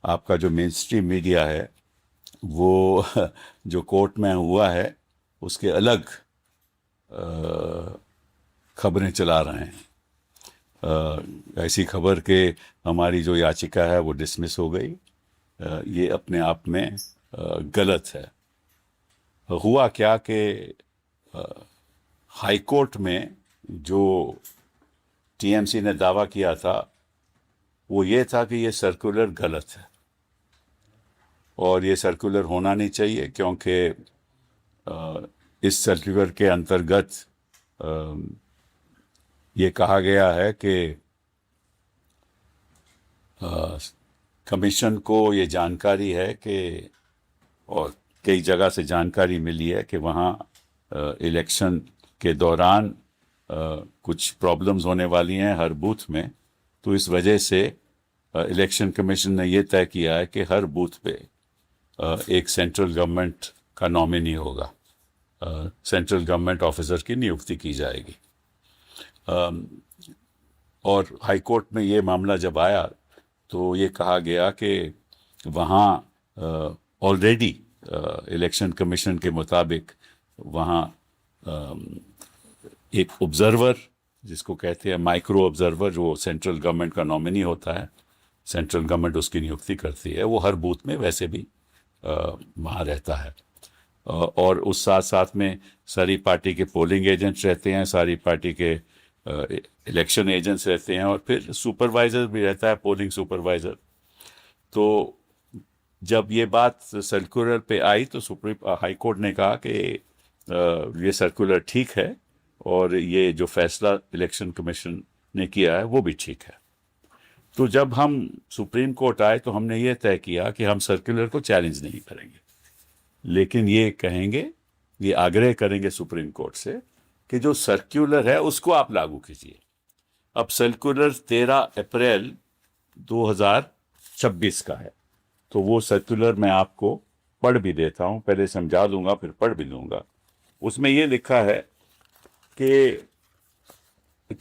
आपका जो main stream media है वो जो कोर्ट में हुआ है उसके अलग खबरें चला रहे हैं। ऐसी खबर के हमारी जो याचिका है वो डिसमिस हो गई। ये अपने आप में गलत है। हुआ क्या कि हाई कोर्ट में जो टीएमसी ने दावा किया था वो ये था कि ये सर्कुलर गलत है और ये सर्कुलर होना नहीं चाहिए, क्योंकि इस सर्कुलर के अंतर्गत ये कहा गया है कि कमीशन को ये जानकारी है कि, और कई जगह से जानकारी मिली है कि वहाँ इलेक्शन के दौरान कुछ प्रॉब्लम्स होने वाली हैं हर बूथ में। तो इस वजह से इलेक्शन कमीशन ने ये तय किया है कि हर बूथ पे एक सेंट्रल गवर्नमेंट का नॉमिनी होगा, सेंट्रल गवर्नमेंट ऑफिसर की नियुक्ति की जाएगी। और हाई कोर्ट में ये मामला जब आया तो ये कहा गया कि वहाँ ऑलरेडी इलेक्शन कमीशन के मुताबिक वहाँ एक ऑब्जर्वर, जिसको कहते हैं माइक्रो ऑब्जर्वर, जो सेंट्रल गवर्नमेंट का नॉमिनी होता है, सेंट्रल गवर्नमेंट उसकी नियुक्ति करती है, वो हर बूथ में वैसे भी वहाँ रहता है। और उस साथ साथ में सारी पार्टी के पोलिंग एजेंट्स रहते हैं, सारी पार्टी के इलेक्शन एजेंट्स रहते हैं, और फिर सुपरवाइज़र भी रहता है, पोलिंग सुपरवाइज़र। तो जब ये बात सर्कुलर पे आई तो सुप्रीम हाई कोर्ट ने कहा कि ये सर्कुलर ठीक है और ये जो फैसला इलेक्शन कमीशन ने किया है वो भी ठीक है। तो जब हम सुप्रीम कोर्ट आए तो हमने ये तय किया कि हम सर्कुलर को चैलेंज नहीं करेंगे, लेकिन ये कहेंगे, ये आग्रह करेंगे सुप्रीम कोर्ट से कि जो सर्कुलर है उसको आप लागू कीजिए। अब सर्कुलर 13 अप्रैल 2026 का है, तो वो सर्कुलर मैं आपको पढ़ भी देता हूँ, पहले समझा दूंगा फिर पढ़ भी लूँगा। उसमें ये लिखा है कि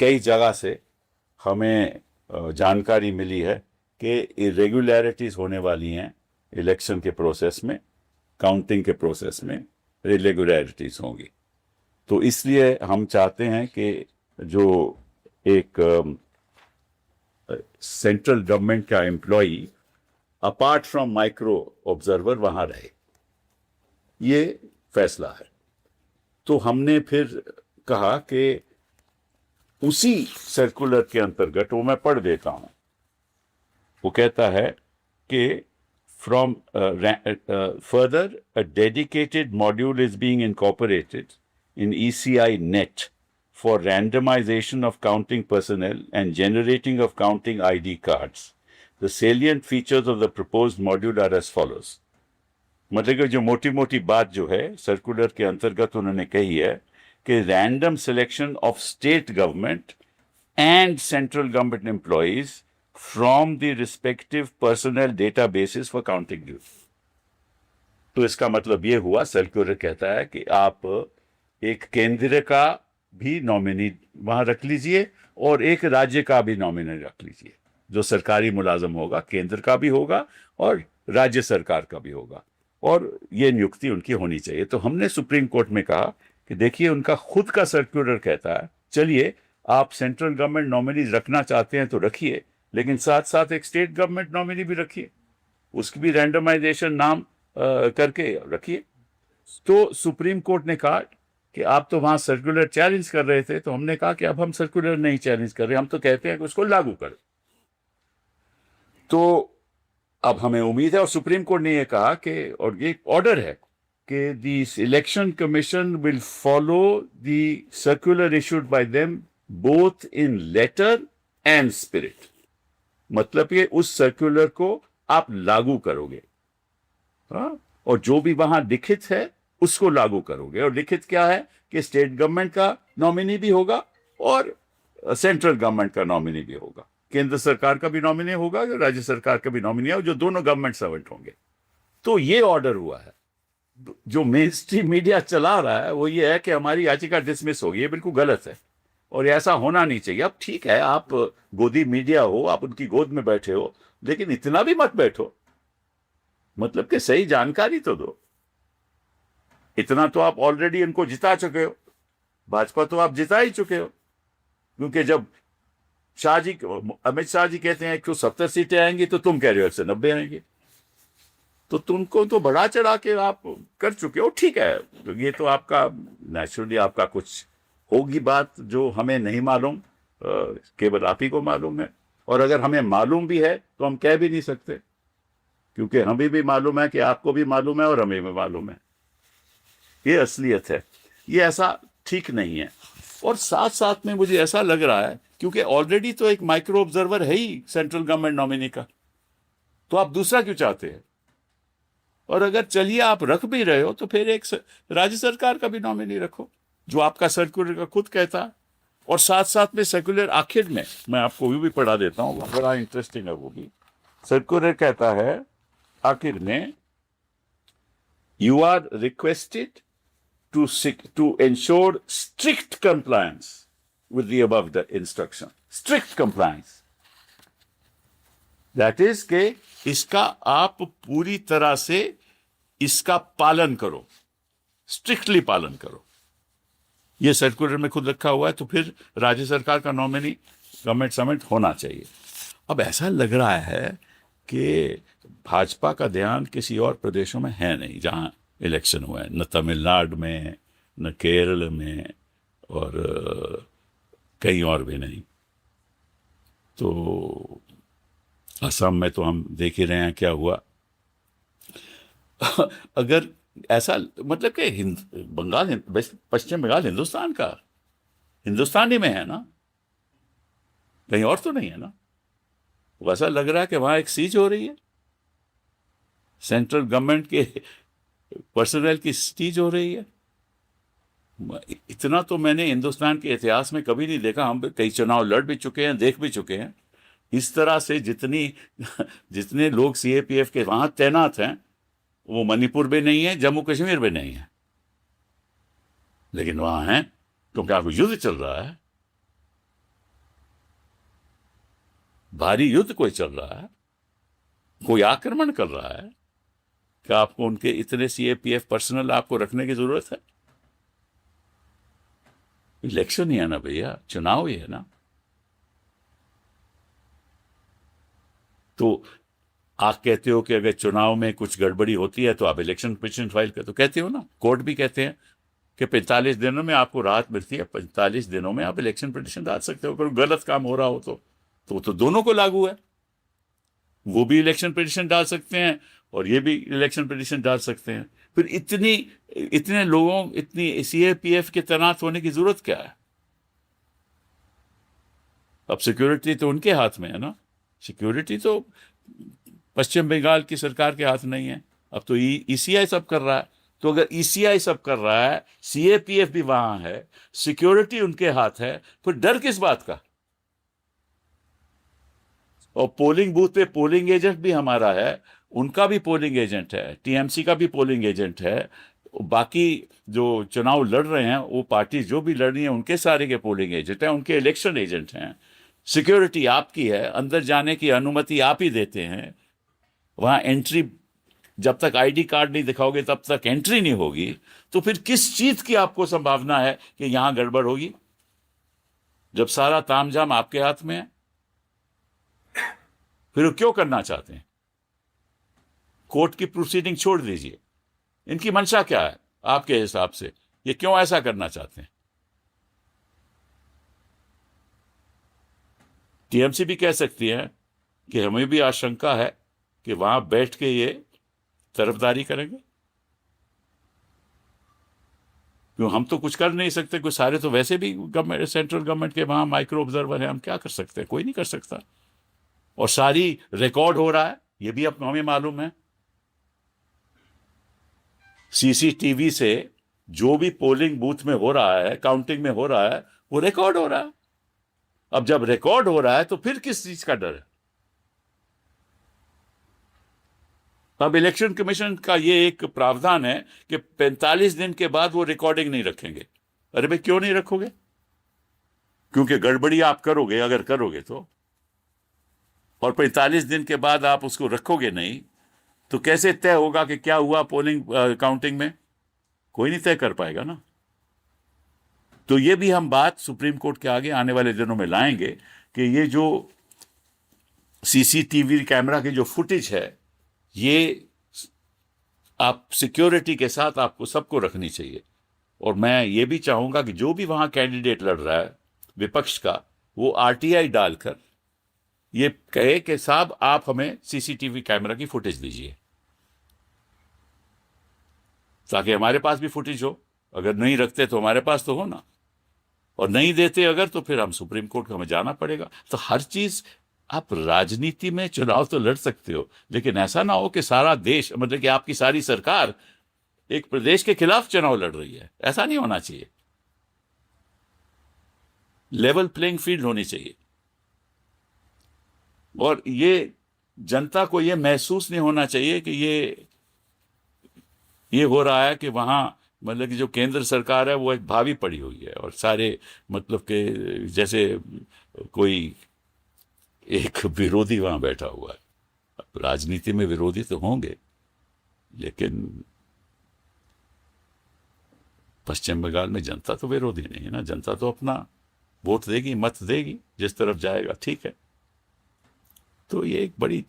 कई जगह से हमें जानकारी मिली है कि इरेगुलरिटीज़ होने वाली हैं इलेक्शन के प्रोसेस में, काउंटिंग के प्रोसेस में इरेगुलरिटीज़ होंगी। तो इसलिए हम चाहते हैं कि जो एक सेंट्रल गवर्नमेंट का employee apart from micro observer वहाँ रहे। ये फैसला है। तो हमने फिर कहा कि उसी सर्कुलर के अंतर्गत, वो मैं पढ़ देता हूं, वो कहता है कि from further a dedicated module is being incorporated in ECI net for randomization of counting personnel and generating of counting ID cards. The salient features of the proposed module are as follows. मतलब कि जो मोटी मोटी बात जो है circular के अंतर्गत उन्होंने कही है कि random selection of state government and central government employees from the respective personal databases for counting duty. तो इसका मतलब ये हुआ, सर्कुलर कहता है कि आप एक केंद्र का भी नॉमिनी वहां रख लीजिए और एक राज्य का भी नॉमिनी रख लीजिए। जो सरकारी मुलाजम होगा केंद्र का भी होगा और राज्य सरकार का भी होगा, और ये नियुक्ति उनकी होनी चाहिए। तो हमने सुप्रीम कोर्ट में कहा कि देखिए, उनका खुद का सर्कुलर कहता है, चलिए आप सेंट्रल गवर्नमेंट नॉमिनी रखना चाहते हैं तो रखिए, लेकिन साथ साथ एक स्टेट गवर्नमेंट नॉमिनी भी रखिए, उसकी भी रैंडमाइजेशन नाम करके रखिए। तो सुप्रीम कोर्ट ने कहा कि आप तो वहां सर्कुलर चैलेंज कर रहे थे, तो हमने कहा कि अब हम सर्कुलर नहीं चैलेंज कर रहे, हम तो कहते हैं कि उसको लागू करें। तो अब हमें उम्मीद है, और सुप्रीम कोर्ट ने यह कहा कि, और ये ऑर्डर है कि the election commission will follow the circular issued by them both in letter and spirit. मतलब कि उस सर्कुलर को आप लागू करोगे, हाँ? और जो भी वहां लिखित है उसको लागू करोगे। और लिखित क्या है कि स्टेट गवर्नमेंट का नॉमिनी भी होगा और सेंट्रल गवर्नमेंट का नॉमिनी भी होगा, केंद्र सरकार का भी नॉमिनी होगा, राज्य सरकार का भी नॉमिनी है, जो दोनों गवर्नमेंट सर्वेंट होंगे। तो ये ऑर्डर हुआ है। जो मेन स्ट्रीम मीडिया चला रहा है वो ये है कि हमारी याचिका डिसमिस होगी। ये बिल्कुल गलत है और ऐसा होना नहीं चाहिए। अब ठीक है, आप गोदी मीडिया हो, आप उनकी गोद में बैठे हो, लेकिन इतना भी मत बैठो मतलब कि सही जानकारी तो दो। इतना तो आप ऑलरेडी इनको जिता चुके हो, भाजपा तो आप जिता ही चुके हो। क्योंकि जब शाह जी, अमित शाह जी कहते हैं 170 सीटें आएंगी, तो तुम कह रहे हो 190 आएंगी। तो तुमको तो बढ़ा चढ़ा के आप कर चुके हो। ठीक है, तो ये तो आपका नेचुरली आपका कुछ होगी बात जो हमें नहीं मालूम, केवल आप ही को मालूम है। और अगर हमें मालूम भी है तो हम कह भी नहीं सकते, क्योंकि हमें भी मालूम है कि आपको भी मालूम है और हमें भी मालूम है। ये असलियत है, ये ऐसा ठीक नहीं है। और साथ साथ में मुझे ऐसा लग रहा है, क्योंकि ऑलरेडी तो एक माइक्रो ऑब्जर्वर है ही सेंट्रल गवर्नमेंट नॉमिनी का, तो आप दूसरा क्यों चाहते हैं? और अगर चलिए आप रख भी रहे हो, तो फिर एक राज्य सरकार का भी नॉमिनी रखो, जो आपका सर्कुलर का खुद कहता है। और साथ साथ में सर्कुलर आखिर में मैं आपको भी पढ़ा देता हूँ, बड़ा इंटरेस्टिंग है वो भी। सर्कुलर कहता है आखिर में, you are requested to ensure strict compliance with the above the instruction. Strict compliance. That is के इसका आप पूरी तरह से इसका पालन करो, स्ट्रिक्टली पालन करो। ये सर्कुलर में खुद रखा हुआ है, तो फिर राज्य सरकार का नॉमिनी गवर्नमेंट समिट होना चाहिए। अब ऐसा लग रहा है कि भाजपा का ध्यान किसी और प्रदेशों में है नहीं जहां इलेक्शन हुआ है, न तमिलनाडु में, न केरल में, और कहीं और भी नहीं। तो असम में तो हम देख ही रहे हैं क्या हुआ। अगर ऐसा मतलब कि बंगाल, पश्चिम बंगाल हिंदुस्तान का, हिंदुस्तान ही में है ना, कहीं और तो नहीं है ना। वैसा लग रहा है कि वहां एक सीज हो रही है, सेंट्रल गवर्नमेंट के पर्सनल की सीज हो रही है। इतना तो मैंने हिंदुस्तान के इतिहास में कभी नहीं देखा। हम कई चुनाव लड़ भी चुके हैं, देख भी चुके हैं। इस तरह से जितने लोग सीएपीएफ के वहां तैनात हैं, वो मणिपुर में नहीं है, जम्मू कश्मीर में नहीं है, लेकिन वहां हैं क्योंकि आपको युद्ध चल रहा है, भारी युद्ध कोई चल रहा है, कोई आक्रमण कर रहा है। क्या आपको उनके इतने सीएपीएफ पर्सनल आपको रखने की जरूरत है? इलेक्शन ही है ना भैया, चुनाव ही है ना। तो आप कहते हो कि अगर चुनाव में कुछ गड़बड़ी होती है तो आप इलेक्शन पिटीशन फाइल कर, तो कहते हो ना, कोर्ट भी कहते हैं कि 45 दिनों में आपको राहत मिलती है, 45 दिनों में आप इलेक्शन पिटीशन डाल सकते हो। अगर गलत काम हो रहा हो तो दोनों को लागू है। वो भी इलेक्शन पिटीशन डाल सकते हैं और ये भी इलेक्शन पिटीशन डाल सकते हैं। फिर इतने लोगों, इतनी सीएपीएफ के तैनात होने की जरूरत क्या है? अब सिक्योरिटी तो उनके हाथ में है ना, सिक्योरिटी तो पश्चिम बंगाल की सरकार के हाथ नहीं है। अब तो ईसीआई सब कर रहा है। तो अगर ईसीआई सब कर रहा है, सीएपीएफ भी वहां है, सिक्योरिटी उनके हाथ है, फिर डर किस बात का? और पोलिंग बूथ पे पोलिंग एजेंट भी हमारा है, उनका भी पोलिंग एजेंट है, टीएमसी का भी पोलिंग एजेंट है, बाकी जो चुनाव लड़ रहे हैं वो पार्टी जो भी लड़ रही है उनके सारे के पोलिंग एजेंट हैं, उनके इलेक्शन एजेंट हैं। सिक्योरिटी आपकी है, अंदर जाने की अनुमति आप ही देते हैं। वहां एंट्री, जब तक आईडी कार्ड नहीं दिखाओगे तब तक एंट्री नहीं होगी। तो फिर किस चीज की आपको संभावना है कि यहां गड़बड़ होगी, जब सारा तामझाम आपके हाथ में है? फिर वो क्यों करना चाहते हैं? कोर्ट की प्रोसीडिंग छोड़ दीजिए, इनकी मंशा क्या है आपके हिसाब से? ये क्यों ऐसा करना चाहते हैं? टीएमसी भी कह सकती है कि हमें भी आशंका है कि वहां बैठ के ये तरफदारी करेंगे। क्यों, हम तो कुछ कर नहीं सकते, कोई सारे तो वैसे भी गवर्नमेंट, सेंट्रल गवर्नमेंट के वहां माइक्रो ऑब्जर्वर है, हम क्या कर सकते हैं? कोई नहीं कर सकता। और सारी रिकॉर्ड हो रहा है, ये भी अब हमें मालूम है। सीसीटीवी से जो भी पोलिंग बूथ में हो रहा है, काउंटिंग में हो रहा है, वो रिकॉर्ड हो रहा है। अब जब रिकॉर्ड हो रहा है तो फिर किस चीज का डर है? अब इलेक्शन कमीशन का ये एक प्रावधान है कि 45 दिन के बाद वो रिकॉर्डिंग नहीं रखेंगे। अरे भाई, क्यों नहीं रखोगे? क्योंकि गड़बड़ी आप करोगे, अगर करोगे तो, और 45 दिन के बाद आप उसको रखोगे नहीं, तो कैसे तय होगा कि क्या हुआ पोलिंग काउंटिंग में? कोई नहीं तय कर पाएगा ना। तो ये भी हम बात सुप्रीम कोर्ट के आगे आने वाले दिनों में लाएंगे कि ये जो सीसीटीवी कैमरा की जो फुटेज है, ये आप सिक्योरिटी के साथ आपको सबको रखनी चाहिए। और मैं ये भी चाहूंगा कि जो भी वहां कैंडिडेट लड़ रहा है विपक्ष का, वो आरटीआई डालकर ये कहे कि साहब आप हमें सीसीटीवी कैमरा की फुटेज दीजिए, ताकि हमारे पास भी फुटेज हो। अगर नहीं रखते तो हमारे पास तो हो ना, और नहीं देते अगर तो फिर हम सुप्रीम कोर्ट को हमें जाना पड़ेगा। तो हर चीज, आप राजनीति में चुनाव तो लड़ सकते हो, लेकिन ऐसा ना हो कि सारा देश, मतलब कि आपकी सारी सरकार एक प्रदेश के खिलाफ चुनाव लड़ रही है। ऐसा नहीं होना चाहिए। लेवल प्लेइंग फील्ड होनी चाहिए। और ये जनता को ये महसूस नहीं होना चाहिए कि ये हो रहा है कि वहां, मतलब कि जो केंद्र सरकार है वो एक भावी पड़ी हुई है, और सारे मतलब के जैसे कोई एक विरोधी वहां बैठा हुआ है। अब राजनीति में विरोधी तो होंगे, लेकिन पश्चिम बंगाल में जनता तो विरोधी नहीं है ना। जनता तो अपना वोट देगी, मत देगी, जिस तरफ जाएगा, ठीक है। तो ये एक बड़ी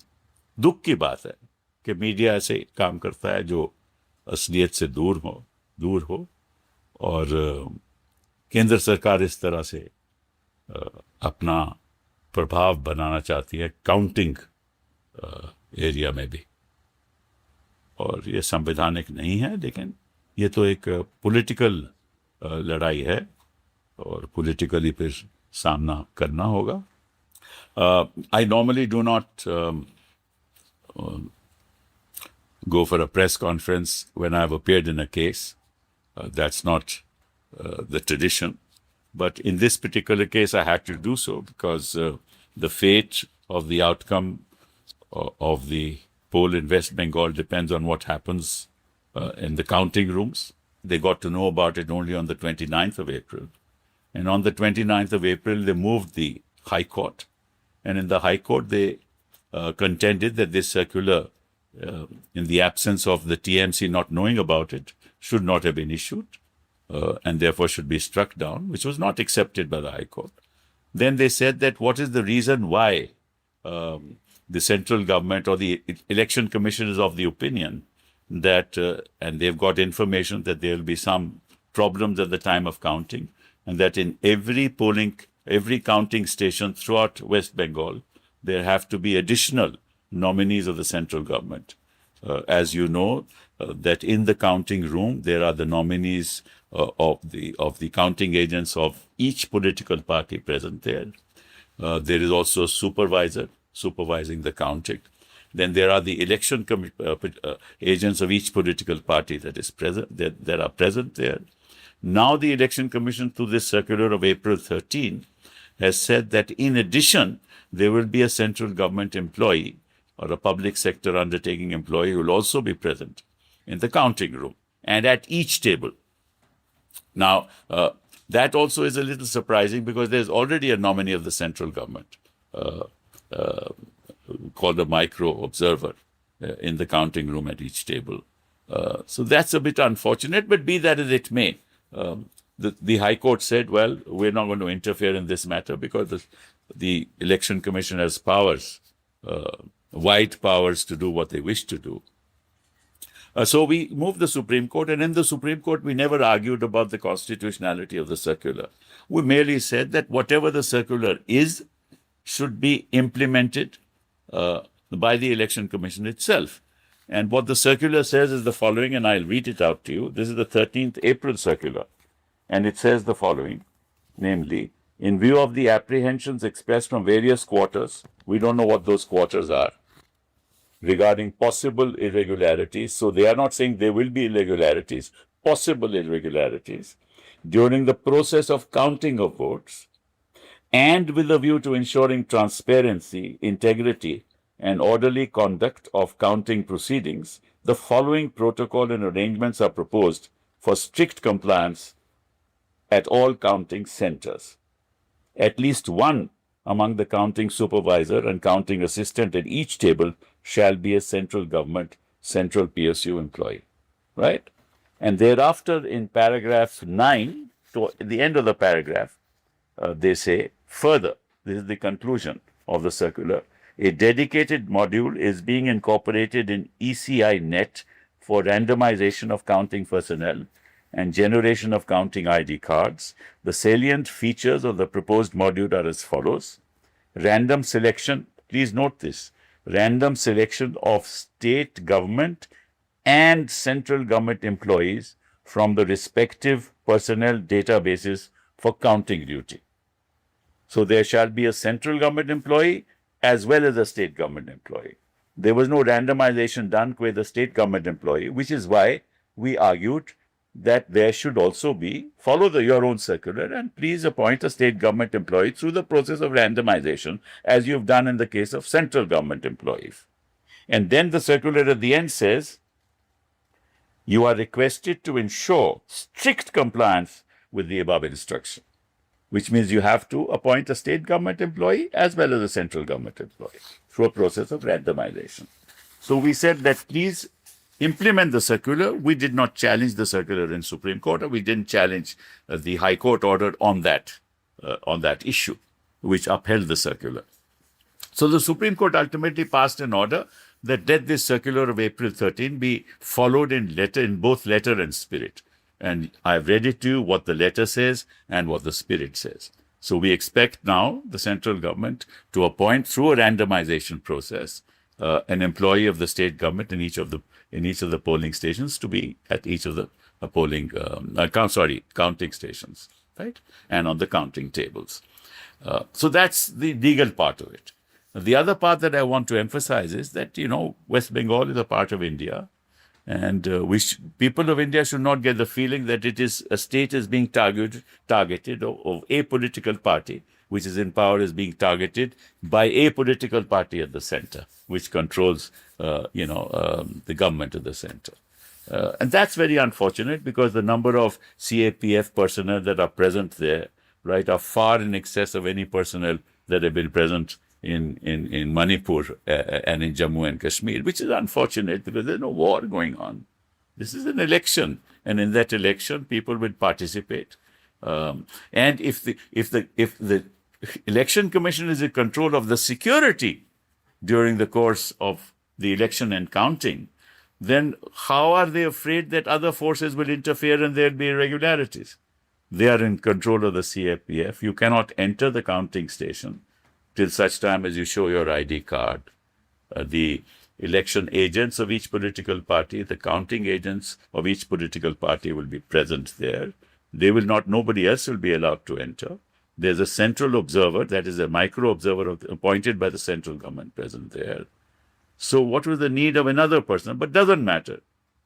दुख की बात है कि मीडिया ऐसे काम करता है जो असलियत से दूर हो। और केंद्र सरकार इस तरह से अपना प्रभाव बनाना चाहती है काउंटिंग एरिया में भी, और ये संवैधानिक नहीं है। लेकिन ये तो एक पॉलिटिकल लड़ाई है, और पॉलिटिकली फिर सामना करना होगा। I normally do not go for a press conference when I've appeared in a case. That's not the tradition. But in this particular case, I had to do so because the fate of the outcome of the poll in West Bengal depends on what happens in the counting rooms. They got to know about it only on the 29th of April. And on the 29th of April, they moved the High Court. And in the High Court, they contended that this circular, in the absence of the TMC not knowing about it, should not have been issued, and therefore should be struck down, which was not accepted by the High Court. Then they said that what is the reason why the central government or the election commission is of the opinion that, and they've got information that there will be some problems at the time of counting, and that in every counting station throughout West Bengal, there have to be additional nominees of the central government. As you know, that in the counting room, there are the nominees of the counting agents of each political party present there. There is also a supervisor supervising the counting. Then there are the election agents of each political party that is present, that are present there. Now the Election Commission, through this circular of April 13, has said that in addition, there will be a central government employee or a public sector undertaking employee who will also be present in the counting room and at each table. Now, that also is a little surprising because there's already a nominee of the central government called a micro observer in the counting room at each table. So that's a bit unfortunate, but be that as it may, the High Court said, well, we're not going to interfere in this matter because the Election Commission has powers, wide powers to do what they wish to do. So we moved the Supreme Court, and in the Supreme Court, we never argued about the constitutionality of the circular. We merely said that whatever the circular is should be implemented by the Election Commission itself. And what the circular says is the following, and I'll read it out to you. This is the 13th April circular, and it says the following, namely, in view of the apprehensions expressed from various quarters, we don't know what those quarters are, regarding possible irregularities. So they are not saying there will be irregularities, possible irregularities during the process of counting of votes, and with a view to ensuring transparency, integrity, and orderly conduct of counting proceedings, the following protocol and arrangements are proposed for strict compliance at all counting centers. At least one among the counting supervisor and counting assistant at each table shall be a central government central PSU employee, right? And thereafter, in paragraph 9, to the end of the paragraph, they say further, this is the conclusion of the circular, a dedicated module is being incorporated in ECI Net for randomization of counting personnel and generation of counting ID cards. The salient features of the proposed module are as follows. Random selection, please note this, random selection of state government and central government employees from the respective personnel databases for counting duty. So there shall be a central government employee as well as a state government employee. There was no randomization done with the state government employee, which is why we argued that there should also be, follow your own circular and please appoint a state government employee through the process of randomization, as you've done in the case of central government employees. And then the circular at the end says, you are requested to ensure strict compliance with the above instruction, which means you have to appoint a state government employee as well as a central government employee through a process of randomization. So we said that please implement the circular. We did not challenge the circular in Supreme Court, or we didn't challenge the High Court order on that issue, which upheld the circular. So the Supreme Court ultimately passed an order that let this circular of April 13 be followed in both letter and spirit. And I've read it to you, what the letter says and what the spirit says. So we expect now the central government to appoint through a randomization process an employee of the state government in each of the polling stations to be at each of the counting stations, right? And on the counting tables. So that's the legal part of it. The other part that I want to emphasize is that, West Bengal is a part of India. And people of India should not get the feeling that a state is being targeted, or a political party which is in power is being targeted by a political party at the center, which controls, the government at the center. And that's very unfortunate, because the number of CAPF personnel that are present there, right, are far in excess of any personnel that have been present in Manipur and in Jammu and Kashmir, which is unfortunate because there's no war going on. This is an election, and in that election, people will participate. And if the election commission is in control of the security during the course of the election and counting, then how are they afraid that other forces will interfere and there'll be irregularities? They are in control of the CAPF. You cannot enter the counting station till such time as you show your ID card. The election agents of each political party, the counting agents of each political party will be present there. Nobody else will be allowed to enter. There's a central observer, that is a micro observer appointed by the central government present there. So what was the need of another person? But doesn't matter.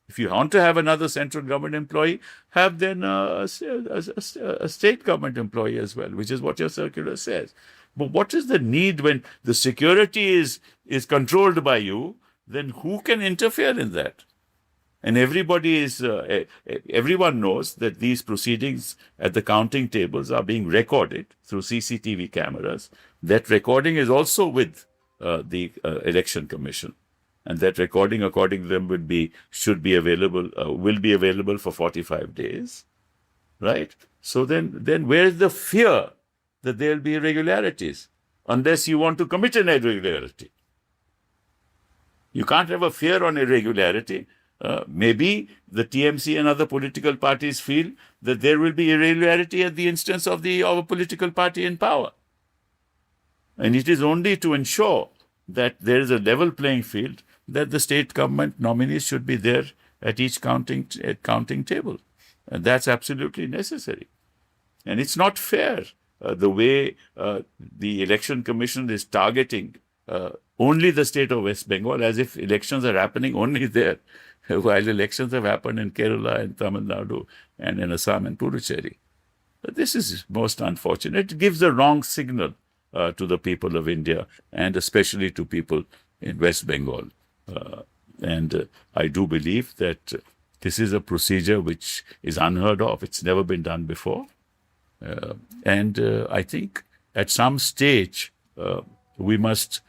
If you want to have another central government employee, have then a state government employee as well, which is what your circular says. But what is the need when the security is controlled by you? Then who can interfere in that? And everyone knows that these proceedings at the counting tables are being recorded through CCTV cameras. That recording is also with the Election Commission, and that recording, according to them, will be available for 45 days, right? So then where is the fear that there will be irregularities, unless you want to commit an irregularity? You can't have a fear on irregularity. Maybe the TMC and other political parties feel that there will be irregularity at the instance of a political party in power. And it is only to ensure that there is a level playing field that the state government nominees should be there at each counting table. And that's absolutely necessary. And it's not fair the way the Election Commission is targeting only the state of West Bengal, as if elections are happening only there, while elections have happened in Kerala and Tamil Nadu and in Assam and Puducherry. But this is most unfortunate. It gives the wrong signal to the people of India, and especially to people in West Bengal. And I do believe that this is a procedure which is unheard of. It's never been done before. And I think at some stage we must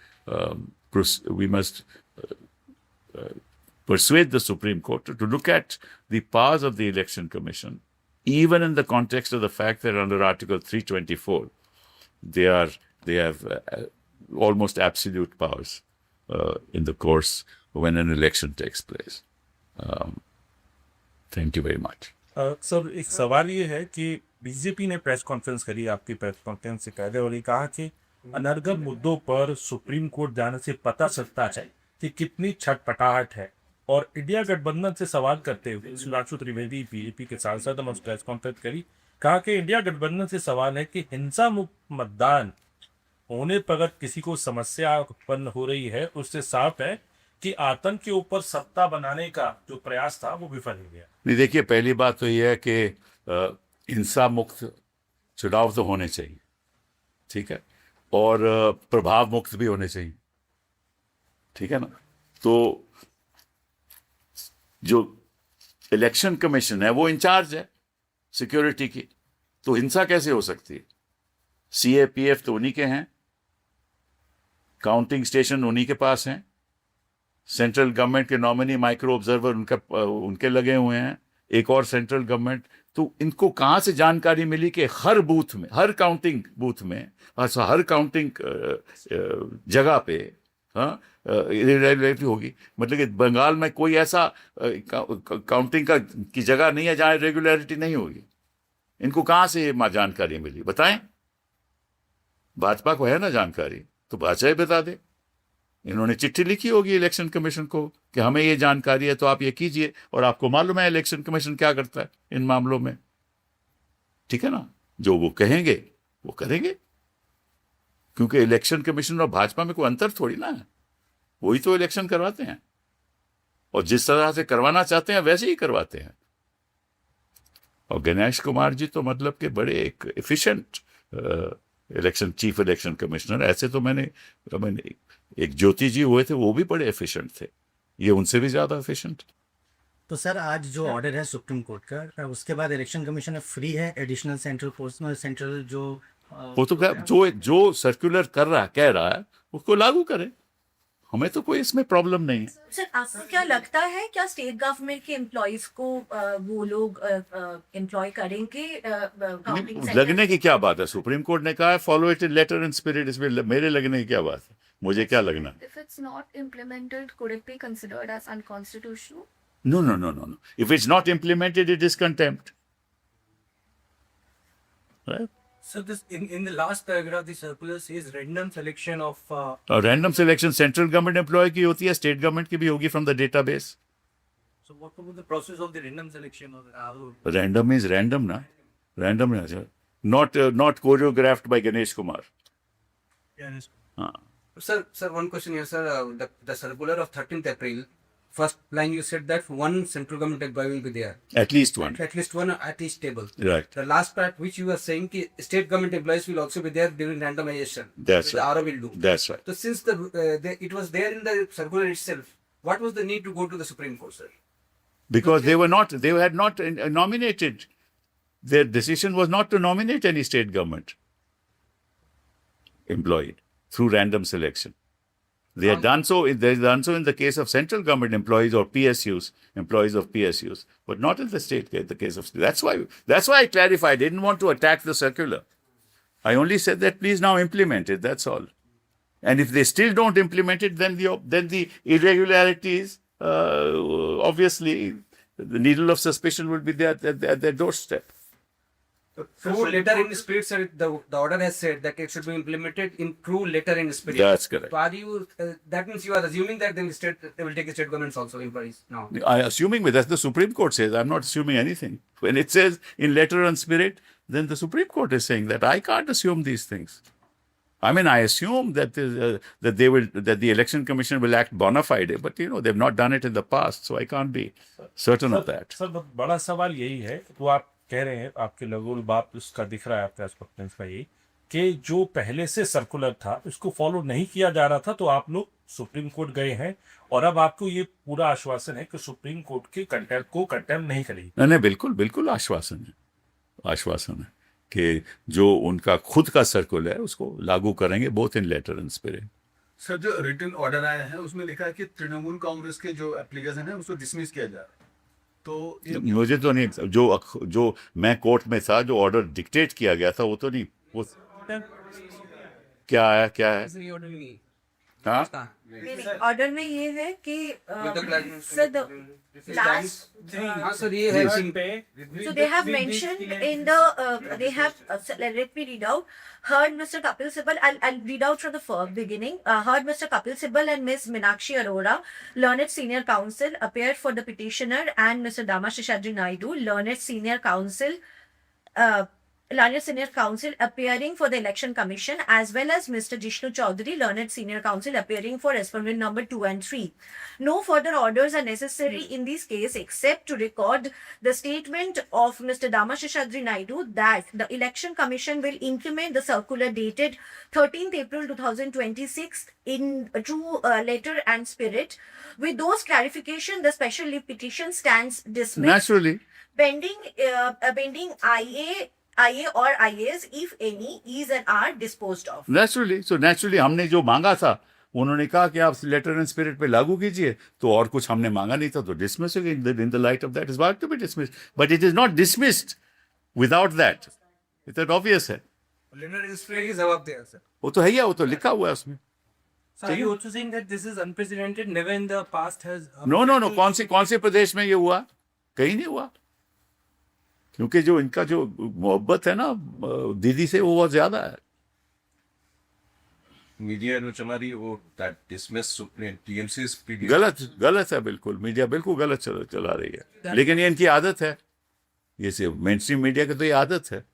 persuade the Supreme Court to look at the powers of the Election Commission, even in the context of the fact that under Article 324, they have almost absolute powers in the course when an election takes place. Thank you very much. Sir एक सवाल ये है कि BJP ने press conference करी आपकी press conference से पहले और ये कहा कि अनर्गल मुद्दों पर सुप्रीम कोर्ट जाने से पता चलता है कि कितनी छटपटाहट है। और इंडिया गठबंधन से सवाल करते हुए सुधांशु त्रिवेदी बीजेपी के सांसद ने प्रेस कॉन्फ्रेंस करी, कहा कि इंडिया गठबंधन से सवाल है कि हिंसा मुक्त मतदान होने पर अगर किसी को समस्या उत्पन्न हो रही है उससे साफ है कि आतंक के ऊपर सत्ता बनाने का जो प्रयास था वो विफल हो गया। नहीं, देखिए, पहली बात तो यह है कि हिंसा मुक्त चुनाव तो होने चाहिए, ठीक है, और प्रभाव मुक्त भी होने चाहिए, ठीक है ना। तो जो इलेक्शन कमीशन है वो इंचार्ज है सिक्योरिटी की, तो हिंसा कैसे हो सकती है? सीएपीएफ तो उन्हीं के हैं, काउंटिंग स्टेशन उन्हीं के पास हैं, सेंट्रल गवर्नमेंट के नॉमिनी माइक्रो ऑब्जर्वर उनके लगे हुए हैं, एक और सेंट्रल गवर्नमेंट। तो इनको कहाँ से जानकारी मिली कि हर बूथ में, हर काउंटिंग बूथ में, हर काउंटिंग जगह पे इरेगुलरिटी होगी? मतलब कि बंगाल में कोई ऐसा काउंटिंग की जगह नहीं है जहाँ रेगुलरिटी नहीं होगी। इनको कहाँ से ये जानकारी मिली, बताएं? भाजपा को है ना जानकारी, तो भाजपा ही बता दे। इन्होंने चिट्ठी लिखी होगी इलेक्शन कमीशन को कि हमें ये जानकारी है, तो आप ये कीजिए, और आपको मालूम है इलेक्शन कमीशन क्या करता है इन मामलों में, ठीक है ना। जो वो कहेंगे वो करेंगे, क्योंकि इलेक्शन कमीशन और भाजपा में कोई अंतर थोड़ी ना है, वही तो इलेक्शन करवाते हैं, और जिस तरह से करवाना चाहते हैं वैसे ही करवाते हैं। और गणेश कुमार जी तो मतलब कि बड़े एक efficient election chief election commissioner, ऐसे तो मैंने एक ज्योति जी हुए थे, वो भी बड़े एफिशिएंट थे, ये उनसे भी ज्यादा एफिशिएंट। तो सर आज जो ऑर्डर है सुप्रीम कोर्ट का, उसके बाद इलेक्शन कमीशन फ्री है एडिशनल सेंट्रल जो वो तो जो सर्कुलर कह रहा है उसको लागू करे, हमें तो कोई इसमें प्रॉब्लम नहीं है। सर आपको क्या लगता है, क्या स्टेट गवर्नमेंट के एम्प्लॉइज को वो लोग एम्प्लॉय करेंगे? लगने की क्या बात है? सुप्रीम कोर्ट ने कहा है follow it in letter and spirit, इसमें मेरे लगने की क्या बात है? मुझे क्या लगना? If it's not implemented, could it be considered as unconstitutional? No. If it's not implemented, it is contempt. Right? So this in the last paragraph, the circular says random selection of. Random selection central government employ की होती है, state government की भी होगी from the database. So what would be the process of the random selection of the? Random is random, na? Random, not choreographed by Ganesh Kumar. Yes. Sir, one question here, sir. The circular of 13th April, first line you said that one central government employee will be there. At least one. At least one at each table. Right. The last part which you were saying, ki state government employees will also be there during randomization. That's The right. RO will do. That's right. So since it was there in the circular itself, what was the need to go to the Supreme Court, sir? Because they had not nominated. Their decision was not to nominate any state government employee through random selection. They had done so. They've done so in the case of central government employees or PSUs, employees of PSUs, but not in the state case. The case of that's why I clarified. I didn't want to attack the circular. I only said that please now implement it. That's all. And if they still don't implement it, then the irregularities, obviously, the needle of suspicion will be there at their doorstep. True letter in spirit, sir. The order has said that it should be implemented in true letter in spirit. That's correct. So are you? That means you are assuming that they will take state governments also employees now. I assuming, but that's the Supreme Court says. I'm not assuming anything. When it says in letter and spirit, then the Supreme Court is saying that I can't assume these things. I mean, I assume that the Election Commission will act bona fide, but they've not done it in the past, so I can't be certain of that. Sir बड़ा सवाल यही है, तो आप कह रहे हैं आपके लगोल बाप उसका दिख रहा है आपके प्रेस का यही कि जो पहले से सर्कुलर था उसको फॉलो नहीं किया जा रहा था, तो आप लोग सुप्रीम कोर्ट गए हैं और अब आपको ये पूरा आश्वासन है कि सुप्रीम कोर्ट के कंटेम्प्ट को कंटेम्प्ट नहीं करेगी। नहीं, बिल्कुल आश्वासन है कि जो उनका खुद का सर्कुलर है उसको लागू करेंगे, both in letter and spirit. Sir जो रिटन ऑर्डर आया है उसमें लिखा है कि तृणमूल कांग्रेस के जो एप्लीकेशन है उसको डिसमिस किया जा रहा है, तो ये मुझे तो नहीं, जो मैं कोर्ट में था, जो ऑर्डर डिक्टेट किया गया था वो तो नहीं, वो क्या है हाँ ऑर्डर में ये है कि लास्ट हाँ सर ये है So they have mentioned in the they have let me read out. Heard Mr. Kapil Sibal. I'll read out from the beginning. Heard Mr. Kapil Sibal and Ms. Minakshi Arora, learned senior counsel, appeared for the petitioner, and Mr. Damashishadri Naidu, learned senior counsel. Learned Senior Counsel appearing for the Election Commission, as well as Mr. Jishnu Chaudhary, Learned Senior Counsel appearing for respondent number 2 and 3. No further orders are necessary in this case except to record the statement of Mr. Damashishadri Naidu that the Election Commission will implement the circular dated 13th April 2026 in true letter and spirit. With those clarification, the special leave petition stands dismissed. Naturally Pending IA or IAs, if any, is and are disposed of. Naturally हमने जो मांगा था, उन्होंने कहा कि आप letter and spirit पे लागू कीजिए, तो और कुछ हमने मांगा नहीं था, तो डिसमिस हो गई in the light of that is what to be dismissed, but it is not dismissed without that, it obvious है, Letter is free जवाब दिया सर. वो तो है ही, वो तो लिखा हुआ है उसमें. So are you also saying that this is unprecedented? Never in the past has. No कौन से प्रदेश में ये हुआ? कहीं नहीं हुआ, क्योंकि जो इनका जो मोहब्बत है ना दीदी से, वो बहुत ज्यादा है. मीडिया जो चला रही है वो दैट डिसमिस सुप्रीम टीएमसी गलत है, बिल्कुल मीडिया बिल्कुल गलत चला रही है, लेकिन ये इनकी आदत है, ये सिर्फ मेन स्ट्रीम मीडिया की तो ये आदत है.